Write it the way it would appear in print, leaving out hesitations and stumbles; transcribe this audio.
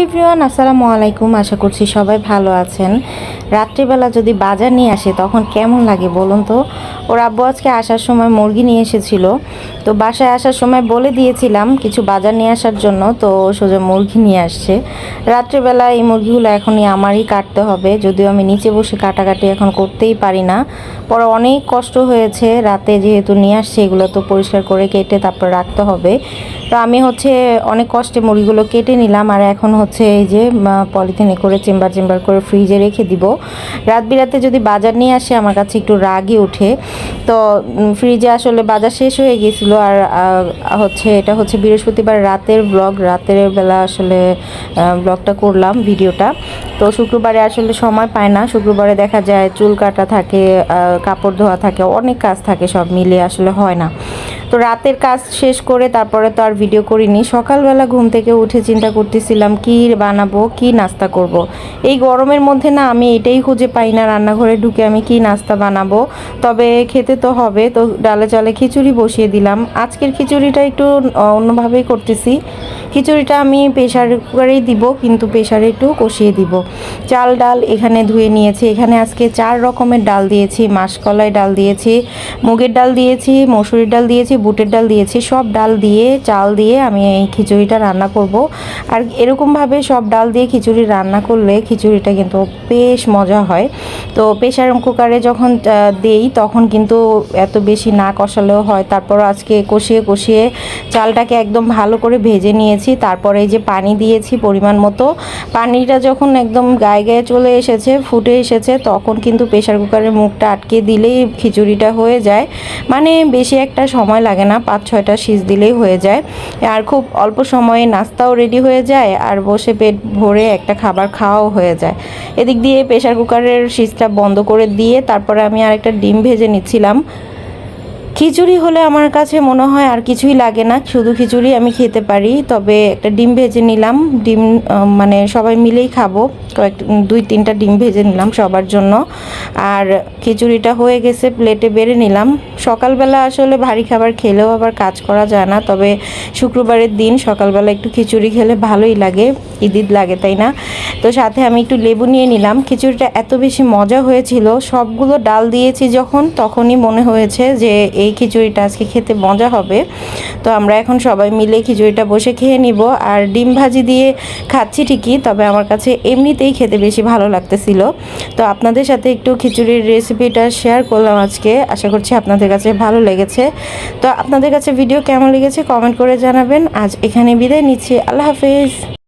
Everyone, আসসালামু আলাইকুম। আশা করছি সবাই ভালো আছেন। রাত্রিবেলা যদি বাজার নিয়ে আসে তখন কেমন লাগে বলুন তো। ওর আব্বু আজকে আসার সময় মুরগি নিয়ে এসেছিল, তো বাসায় আসার সময় বলে দিয়েছিলাম কিছু বাজার নিয়ে আসার জন্য, তো সোজা মুরগি নিয়ে আসছে। রাত্রিবেলা এই মুরগিগুলো এখনই আমারই কাটতে হবে, যদিও আমি নিচে বসে কাটাকাটি এখন করতেই পারি না। পরে অনেক কষ্ট হয়েছে, রাতে যেহেতু নিয়ে আসছে এগুলো তো পরিষ্কার করে কেটে তারপর রাখতে হবে। তো আমি অনেক কষ্টে মুরগিগুলো কেটে নিলাম, আর এখন এই যে পলিথিনে করে চেম্বার চেম্বার করে ফ্রিজে রেখে দিব। রাত বিরাতে যদি বাজার নিয়ে আসে আমার কাছে একটু রাগই ওঠে। তো ফ্রিজে আসলে বাজার শেষ হয়ে গিয়েছিলো, আর এটা বৃহস্পতিবার রাতের ব্লগ। রাতের বেলা আসলে ব্লগটা করলাম, ভিডিওটা। তো শুক্রবারে আসলে সময় পায় না, শুক্রবারে দেখা যায় চুল কাটা থাকে, কাপড় ধোয়া থাকে, অনেক কাজ থাকে, সব মিলিয়ে আসলে হয় না। তো রাতের কাজ শেষ করে তারপরে তো আর ভিডিও করিনি। সকালবেলা ঘুম থেকে উঠে চিন্তা করতেছিলাম কি বানাবো, কি নাস্তা করব। এই গরমের মধ্যে না আমি এটাই খুঁজে পাই না, রান্নাঘরে ঢুকে আমি কি নাস্তা বানাবো। তবে খেতে তো হবে, তো ডালে চালে খিচুড়ি বসিয়ে দিলাম। আজকের খিচুড়িটা একটু অন্যভাবেই করতেছি। খিচুড়িটা আমি প্রেশার কুকারেই দিব, কিন্তু প্রেশারে একটু কষিয়ে দিব। চাল ডাল এখানে ধুয়ে নিয়েছি। এখানে আজকে 4 রকমের ডাল দিয়েছি। মাসকলাই ডাল দিয়েছি, মুগের ডাল দিয়েছি, মসুরির ডাল দিয়েছি, বুটের ডাল দিয়েছি। সব ডাল দিয়ে চাল দিয়ে আমি এই খিচুড়িটা রান্না করব। আর এরকমভাবে সব ডাল দিয়ে খিচুড়ি রান্না করলে খিচুড়িটা কিন্তু বেশ মজা হয়। তো প্রেশার কুকারে যখন দেই তখন কিন্তু এত বেশি না কষালেও হয়। তারপর আজকে কষিয়ে কষিয়ে চালটাকে একদম ভালো করে ভেজে নিয়েছি। তারপরে এই যে পানি দিয়েছি পরিমাণ মতো। পানিটা যখন একদম গায়ে গায়ে চলে এসেছে, ফুটে এসেছে, তখন কিন্তু প্রেশার কুকারের মুখটা আটকে দিলেই খিচুড়িটা হয়ে যায়। মানে বেশি একটা সময় লাগে না, 5-6টা সিজ দিলেই হয়ে যায়। আর খুব অল্প সময়ে নাস্তাও রেডি হয়ে যায়, আর বসে পেট ভরে একটা খাবার খাওয়াও হয়ে যায়। এদিক দিয়ে প্রেশার কুকারের সিজটা বন্ধ করে দিয়ে তারপরে আমি আরেকটা ডিম ভেজে নিচ্ছিলাম। খিচুড়ি হলে আমার কাছে মনে হয় আর কিছুই লাগে না, শুধু খিচুড়ি আমি খেতে পারি। তবে একটা ডিম ভেজে নিলাম, ডিম মানে সবাই মিলেই খাবো, 2-3টা ডিম ভেজে নিলাম সবার জন্য। আর খিচুড়িটা হয়ে গেছে, প্লেটে বেড়ে নিলাম। সকালবেলা আসলে ভারী খাবার খেলেও আবার কাজ করা যায় না, তবে শুক্রবারের দিন সকালবেলা একটু খিচুড়ি খেলে ভালোই লাগে, ঈদ লাগে, তাই না? তো সাথে আমি একটু লেবু নিয়ে নিলাম। খিচুড়িটা এত বেশি মজা হয়েছিল, সবগুলো ডাল দিয়েছি যখন, তখনই মনে হয়েছে যে এই খিচুড়িটা আজকে খেতে মজা হবে। তো আমরা এখন সবাই মিলে খিচুড়িটা বসে খেয়ে নিব। আর ডিম ভাজি দিয়ে খাচ্ছি ঠিকই, তবে আমার কাছে এমনিতেই খেতে বেশি ভালো লাগতেছিল। তো আপনাদের সাথে একটু খিচুড়ির রেসিপিটা শেয়ার করলাম আজকে। আশা করছি আপনাদের কাছে ভালো লেগেছে। তো আপনাদের কাছে ভিডিও কেমন লেগেছে কমেন্ট করে জানাবেন। আজ এখানে বিদায় নিচ্ছি, আল্লাহ হাফেজ।